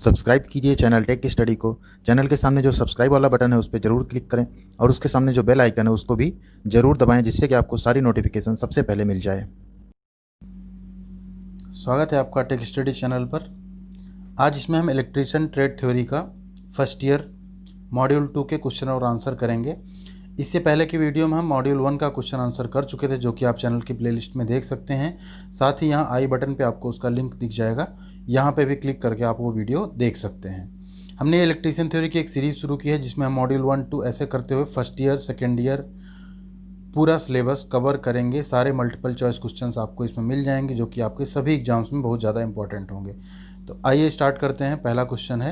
Subscribe कीजिए channel take की study को। चैनल के सामने जो सब्सक्राइब वाला बटन है उस पर जरूर क्लिक करें और उसके सामने जो बेल आइकन है उसको भी जरूर दबाएं, जिससे कि आपको सारी नोटिफिकेशन सबसे पहले मिल जाए। स्वागत है आपका टेक स्टडी चैनल पर। आज इसमें हम इलेक्ट्रिशियन ट्रेड थ्योरी का फर्स्ट ईयर मॉड्यूल 2 के क्वेश्चन और आंसर करेंगे। इससे पहले की वीडियो में हम मॉड्यूल 1 का क्वेश्चन आंसर कर चुके थे, जो कि आप चैनल की प्लेलिस्ट में देख सकते हैं। साथ ही यहाँ आई बटन पे आपको उसका लिंक दिख जाएगा, यहाँ पे भी क्लिक करके आप वो वीडियो देख सकते हैं। हमने इलेक्ट्रिशियन थ्योरी की एक सीरीज़ शुरू की है, जिसमें हम मॉड्यूल 1, 2 ऐसे करते हुए फर्स्ट ईयर, सेकेंड ईयर पूरा सिलेबस कवर करेंगे। सारे मल्टीपल चॉइस क्वेश्चंस आपको इसमें मिल जाएंगे, जो कि आपके सभी एग्जाम्स में बहुत ज़्यादा इंपॉर्टेंट होंगे। तो आइए स्टार्ट करते हैं। पहला क्वेश्चन है,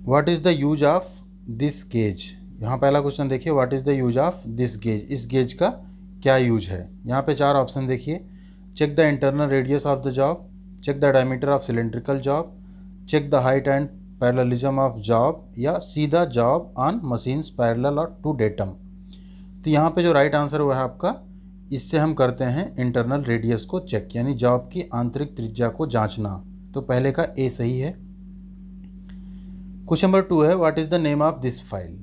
what is the use of this gauge. यहाँ पहला क्वेश्चन देखिए, what is the use of this gauge. इस गेज का क्या यूज है। यहाँ पे 4 ऑप्शन देखिए, check the internal radius of the job, check the diameter of cylindrical job, check the height and parallelism of job, या see the job on machines parallel और to datum. तो यहाँ पे जो राइट आंसर हुआ है आपका, इससे हम करते हैं इंटरनल रेडियस को चेक, यानी जॉब की आंतरिक त्रिज्या को जांचना। तो पहले का ए सही है। क्वेश्चन नंबर 2 है, what is the name of this file.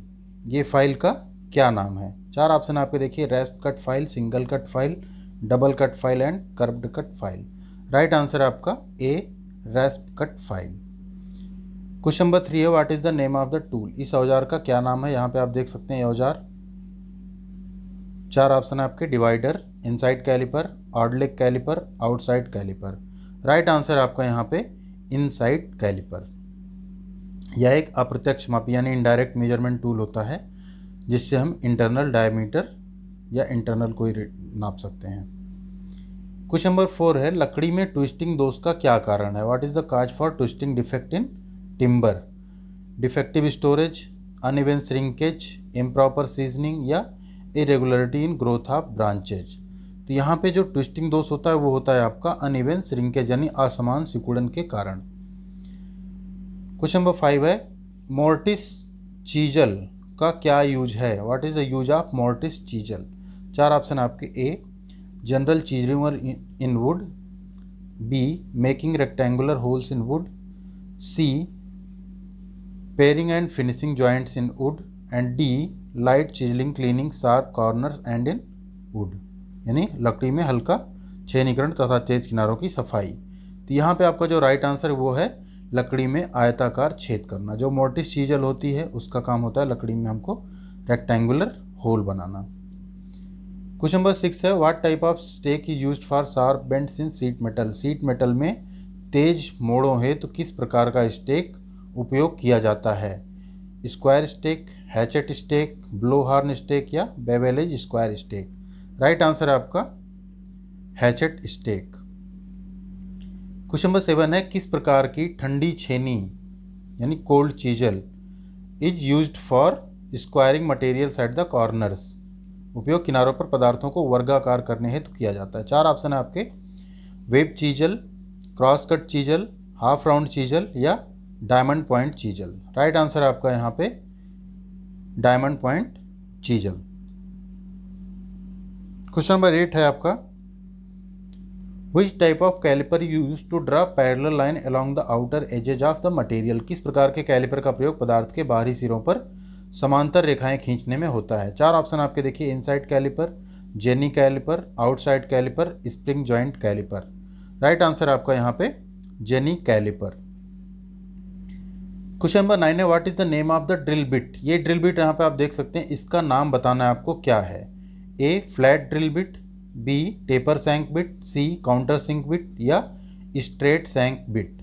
ये फाइल का क्या नाम है। 4 ऑप्शन आपके देखिए, rasp cut file, single cut file, double cut file and curved cut file. Right answer आपका A, rasp cut file. Question number 3 है, what is the name of the tool. इस औजार का क्या नाम है। यहाँ पे आप देख सकते हैं औजार। 4 ऑप्शन है आपके, divider, inside caliper, oddleg caliper, outside caliper. Right answer आपका यहाँ पे इनसाइड कैलिपर। यह एक अप्रत्यक्ष मापी यानी इनडायरेक्ट मेजरमेंट टूल होता है, जिससे हम इंटरनल डायमीटर या इंटरनल कोई नाप सकते हैं। क्वेश्चन नंबर 4 है, लकड़ी में ट्विस्टिंग दोष का क्या कारण है। What is the cause for twisting defect in timber. Defective storage, uneven shrinkage, improper seasoning, या irregularity in growth of branches. तो यहाँ पे जो ट्विस्टिंग दोष होता है वो होता है आपका अनइवन श्रिंकेज यानी असमान सिकुड़न के कारण। क्वेश्चन नंबर 5 है, मोर्टिस चीजल का क्या यूज है। What is the use of mortise chisel. 4 option आपके, A general chiselling in wood, B making rectangular holes in wood, C paring and finishing joints in wood, and D light chiselling cleaning sharp corners and in wood. यानी लकड़ी में हल्का छेनीकरण तथा तेज किनारों की सफाई। तो यहाँ पे आपका जो राइट आंसर वो है लकड़ी में आयताकार छेद करना। जो मोर्टिस चीजल होती है उसका काम होता है लकड़ी में हमको रेक्टेंगुलर होल बनाना। क्वेश्चन नंबर 6 है, what type of stake is used for sharp bends in sheet metal. Sheet metal में तेज मोड़ों है तो किस प्रकार का स्टेक उपयोग किया जाता है। Square stake, hatchet stake, blow horn stake, या bevel edge square stake. Right answer है आपका हैचेट स्टेक। क्वेश्चन नंबर 7 है, किस प्रकार की ठंडी छेनी यानी cold chisel is used for squaring materials at the corners. उपयोग किनारों पर पदार्थों को वर्गाकार करने हेतु किया जाता है। 4 ऑप्शन है आपके, web chisel, cross cut chisel, half round chisel, या diamond point chisel. Right answer है आपका यहाँ पे diamond point chisel. Question number 8 है आपका, which type of caliper use to draw parallel line along the outer edges of the material. किस प्रकार के कैलिपर का प्रयोग पदार्थ के बाहरी सिरों पर समांतर रेखाएं खींचने में होता है। 4 ऑप्शन आपके देखिए, inside caliper, jenny caliper, outside caliper, spring joint caliper. Right answer आपका यहाँ पे जेनी कैलिपर। क्वेश्चन नंबर 9 है, what is the name of the drill bit. ये ड्रिल बिट यहाँ पे आप देख सकते हैं, इसका नाम बताना है आपको क्या है। A flat drill bit, B taper shank bit, C counter sink bit, या स्ट्रेट सैंक बिट।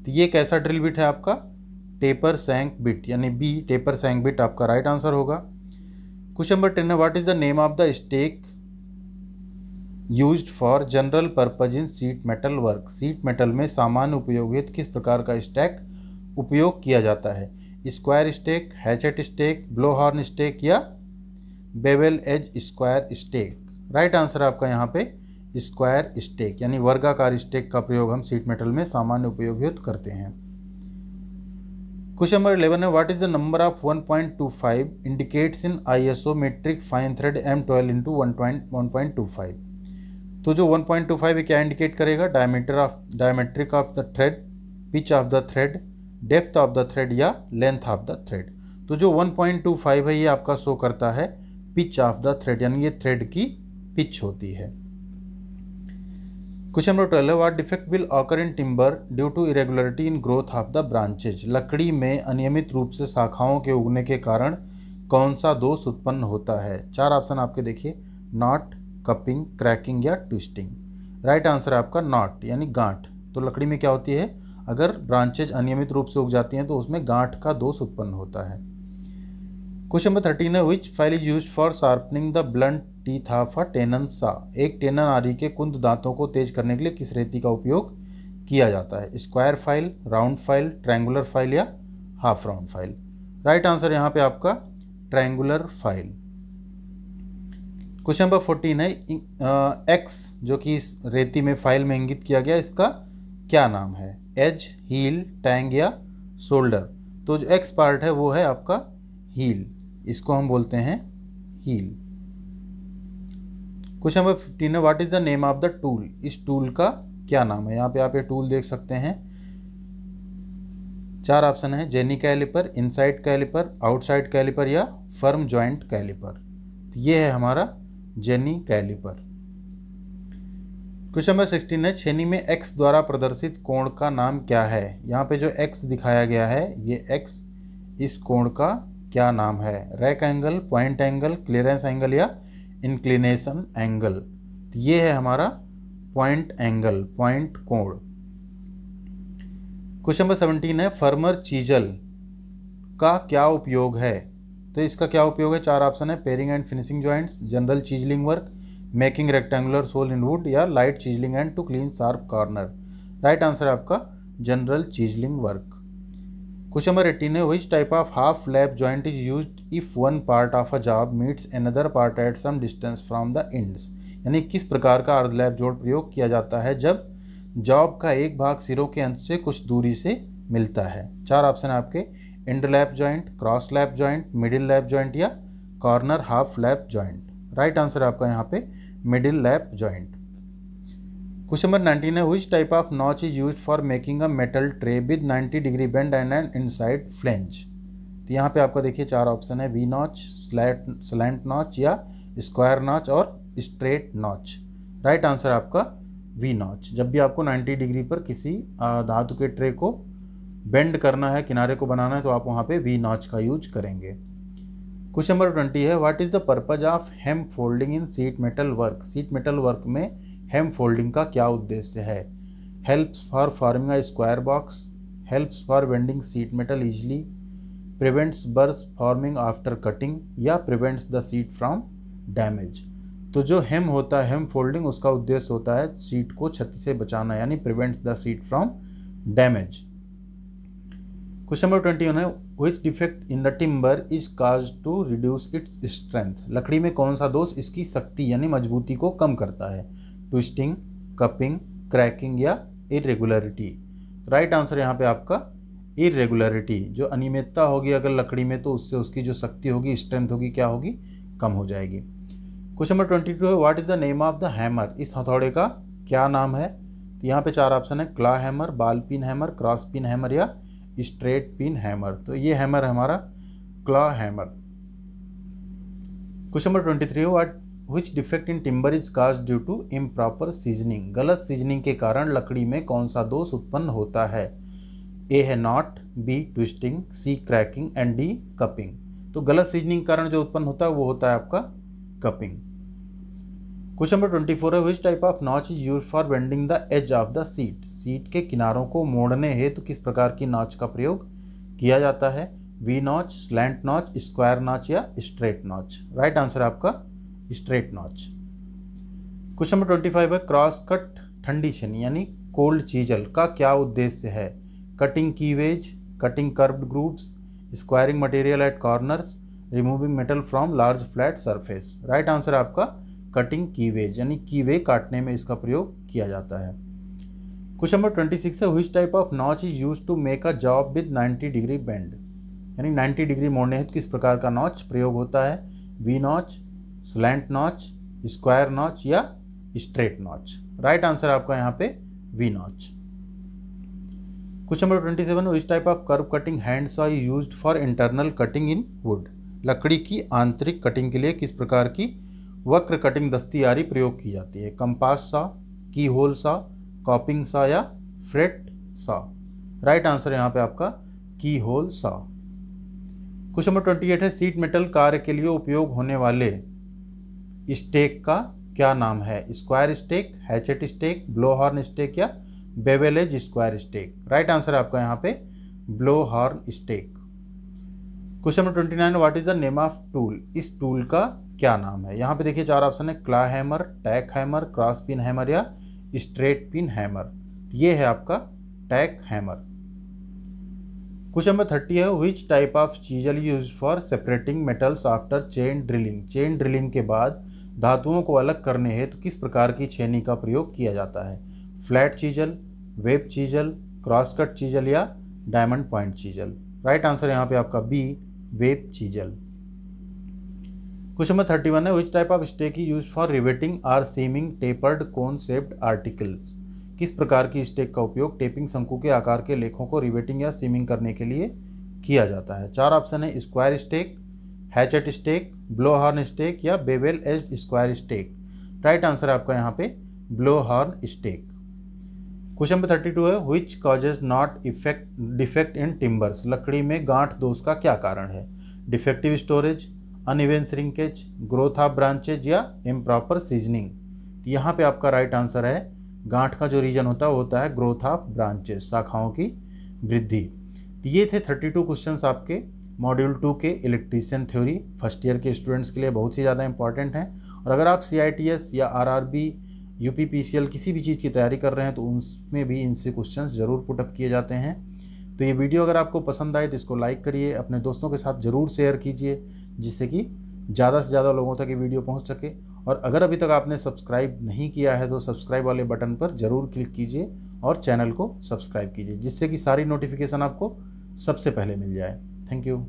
तो ये कैसा ड्रिल बिट है आपका, टेपर सैंक बिट, यानी बी टेपर सैंक बिट आपका राइट आंसर होगा। क्वेश्चन नंबर 10 है, what is the name of the stake used for general purpose in sheet metal work. Sheet metal में सामान्य उपयोग हेतु किस प्रकार का स्टैक उपयोग किया जाता है। Square stake, hatchet stake, blow horn stake, या bevel edge square stake. Right answer आपका यहाँ पे स्क्वायर स्टेक, यानी वर्गाकार स्टेक का प्रयोग हम शीट मेटल में सामान्य उपयोग हेतु करते हैं। क्वेश्चन नंबर 11 है, what is the number of 1.25 indicates in ISO metric fine thread M12 into 1.25। तो जो 1.25 क्या इंडिकेट करेगा, diametric of the thread pitch of the thread, depth of the thread या लेंथ ऑफ द थ्रेड। तो जो 1.25 है ये आपका शो करता है पिच ऑफ द थ्रेड, यानी ये थ्रेड की पिच होती है। क्वेश्चन नंबर 12 है what defect will occur in timber due to irregularity in growth of the branches. लकड़ी में अनियमित रूप से शाखाओं के उगने के कारण कौन सा दोष उत्पन्न होता है। चार ऑप्शन आपके देखिए, नॉट, कपिंग, क्रैकिंग या ट्विस्टिंग। राइट आंसर है आपका नॉट यानी गांठ। तो लकड़ी में क्या होती है, अगर ब्रांचेज अनियमित रूप से उग जाती हैं तो उसमें गांठ का दोष उत्पन्न होता है। क्वेश्चन नंबर 13 है which file is used for sharpening the blunt teeth of a tenon saw. एक टेनन आरी के कुंद दांतों को तेज करने के लिए किस रेती का उपयोग किया जाता है। Square file, round file, triangular file या half round file. Right answer यहाँ पे आपका ट्रायंगुलर फाइल। क्वेश्चन नंबर 14 है एक्स जो कि इस रेती में फाइल में इंगित किया गया, इसका क्या नाम है। एज, हील, टैंग या शोल्डर। तो जो एक्स पार्ट है वो है आपका हील, इसको हम बोलते हैं हील। क्वेश्चन नंबर 15 है what is the name of the tool. इस टूल का क्या नाम है। यहाँ पे आप ये टूल देख सकते हैं, चार ऑप्शन है, jenny caliper, inside caliper, outside caliper या फर्म जॉइंट कैलिपर। तो ये है हमारा जेनी कैलिपर। क्वेश्चन नंबर 16 है छेनी में एक्स द्वारा प्रदर्शित कोण का नाम क्या है। यहाँ पे जो एक्स दिखाया गया है ये एक्स, इस कोण का क्या नाम है। Rack angle, point angle, clearance angle या इंक्लिनेशन एंगल। तो ये है हमारा पॉइंट एंगल, पॉइंट कोण। क्वेश्चन नंबर 17 है फर्मर चीजल का क्या उपयोग है। तो इसका क्या उपयोग है, चार ऑप्शन है, paring and finishing joints, general chiselling work, making rectangular hole in wood या light chiselling and to clean sharp corner. Right answer है आपका general chiselling work. Question number 18 है which type of half lap joint is used if one part of a job meets another part at some distance from the ends. यानी किस प्रकार का अर्ध lap जोड़ प्रयोग किया जाता है जब जॉब का एक भाग सिरों के अंत से कुछ दूरी से मिलता है। चार ऑप्शन है आपके, end lap joint, cross lap joint, middle lap joint या corner half lap joint. Right answer है आपका यहाँ पे middle lap joint. Question number 19 है which type of notch is used for making a metal tray with 90 degree bend and an inside flange. तो यहाँ पे आपका देखिए चार ऑप्शन है, वी नॉच, स्लैंट नॉच या स्क्वायर नॉच और स्ट्रेट नॉच। राइट आंसर आपका वी नॉच। जब भी आपको 90 डिग्री पर किसी धातु के ट्रे को बेंड करना है, किनारे को बनाना है, तो आप वहाँ पे वी नॉच का यूज करेंगे। क्वेश्चन नंबर 20 है what is the purpose of hem folding in sheet metal work. Sheet metal work में हेम फोल्डिंग का क्या उद्देश्य है। Helps for forming a square box, helps for bending sheet metal easily, prevents burrs forming after cutting या prevents the sheet from damage. तो जो हेम होता है, हेम फोल्डिंग, उसका उद्देश्य होता है सीट को क्षति से बचाना, यानी prevents the sheet from damage. Question number 21 है which defect in the timber is cause to reduce its strength. लकड़ी में कौन सा दोष इसकी शक्ति यानी मजबूती को कम करता है। ट्विस्टिंग, कपिंग, क्रैकिंग या इरेगुलरिटी। राइट आंसर यहाँ पे आपका इरेगुलरिटी। जो अनियमितता होगी अगर लकड़ी में तो उससे उसकी जो शक्ति होगी, स्ट्रेंथ होगी, क्या होगी, कम हो जाएगी। क्वेश्चन नंबर 22 है what is the name of the hammer. इस हथौड़े का क्या नाम है। तो यहाँ पे चार ऑप्शन है, claw hammer, ball pin hammer, cross pin hammer या स्ट्रेट पिन हैमर। तो ये हैमर है हमारा क्लॉ हैमर। क्वेश्चन नंबर 23 है what which defect in timber is cause due to improper seasoning. गलत सीजनिंग के कारण लकड़ी में कौन सा दोष उत्पन्न होता है। ए है knot, B twisting, C cracking and D cupping. तो गलत सीजनिंग के कारण जो उत्पन्न होता है वो होता है आपका कपिंग। क्वेश्चन नंबर 24 है which type of notch is use for bending the edge of the sheet. Sheet के किनारों को मोड़ने हेतु किस प्रकार की नॉच का प्रयोग किया जाता है। V notch, slant notch, square notch या स्ट्रेट नॉच। राइट आंसर आपका स्ट्रेट नॉच। क्वेश्चन नंबर 25 है क्रॉस कट ठंडी छेनी यानी कोल्ड चीजल का क्या उद्देश्य है। Cutting keyways, cutting curved grooves, squaring material at corners, removing metal from large flat surface. Right answer आपका कटिंग कीवेज यानी कीवे काटने में इसका प्रयोग किया जाता है। क्वेश्चन नंबर 26 है which type of notch is used to make a job with 90 degree bend. यानी 90 डिग्री मोड़ने हेतु किस प्रकार का नॉच प्रयोग होता है। V notch, slant notch, square notch या स्ट्रेट नॉच। राइट आंसर आपका यहाँ पे V notch. Question number 27, which type of curve cutting hand saw used for internal cutting in wood. लकड़ी की आंतरिक कटिंग के लिए किस प्रकार की वक्र कटिंग दस्तियारी प्रयोग की जाती है। कंपास सॉ, की होल सॉ, कॉपिंग सॉ या फ्रेट सॉ। राइट आंसर यहाँ पे आपका की होल सॉ। क्वेश्चन नंबर 28 है, सीट मेटल कार्य के लिए उपयोग होने वाले स्टेक का क्या नाम है। Square stake, hatchet stake, blow horn stake या bevel edge square stake. Right answer है आपका यहाँ पे blow horn stake. Question number 29, what is the name of tool. इस टूल का क्या नाम है। यहाँ पे देखिए 4 ऑप्शन है, क्ला हैमर, टैक हैमर, क्रॉस पिन हैमर या स्ट्रेट पिन हैमर। ये है आपका टैक हैमर। क्वेश्चन नंबर 30 है, which type of chisel use for separating metals after chain drilling. Chain drilling के बाद धातुओं को अलग करने हेतु किस प्रकार की छेनी का प्रयोग किया जाता है। Flat chisel, web chisel, cross cut chisel या diamond point chisel. Right answer यहाँ पे आपका B, web chisel. Question number 31 है, which type of stake use for riveting are seaming tapered cone shaped articles. किस प्रकार की स्टेक का उपयोग टेपिंग शंकु के आकार के लेखों को रिवेटिंग या सीमिंग करने के लिए किया जाता है। 4 ऑप्शन है, square stake, hatchet stake, blow horn stake या bevel edged square stake. Right answer है आपका यहाँ पे blow horn stake. Question number 32 है, which causes knot defect in timbers. लकड़ी में गांठ दोष का क्या कारण है। Defective storage, uneven shrinkage, growth of branches या इम्प्रॉपर सीजनिंग। यहाँ पे आपका राइट आंसर है, गांठ का जो रीजन होता है वो होता है ग्रोथ ऑफ ब्रांचेज, शाखाओं की वृद्धि। तो ये थे 32 क्वेश्चंस आपके मॉड्यूल 2 के इलेक्ट्रीशियन थ्योरी। फर्स्ट ईयर के स्टूडेंट्स के लिए बहुत ही ज़्यादा इंपॉर्टेंट हैं। और अगर आप CITS या RRB, UPPCL किसी भी चीज़ की तैयारी कर रहे हैं तो उसमें भी इनसे क्वेश्चंस ज़रूर पुटअप किए जाते हैं। तो ये वीडियो अगर आपको पसंद आए तो इसको लाइक करिए, अपने दोस्तों के साथ ज़रूर शेयर कीजिए, जिससे कि ज़्यादा से ज़्यादा लोगों तक ये वीडियो पहुंच सके। और अगर अभी तक आपने सब्सक्राइब नहीं किया है तो सब्सक्राइब वाले बटन पर ज़रूर क्लिक कीजिए और चैनल को सब्सक्राइब कीजिए, जिससे कि सारी नोटिफिकेशन आपको सबसे पहले मिल जाए। Thank you.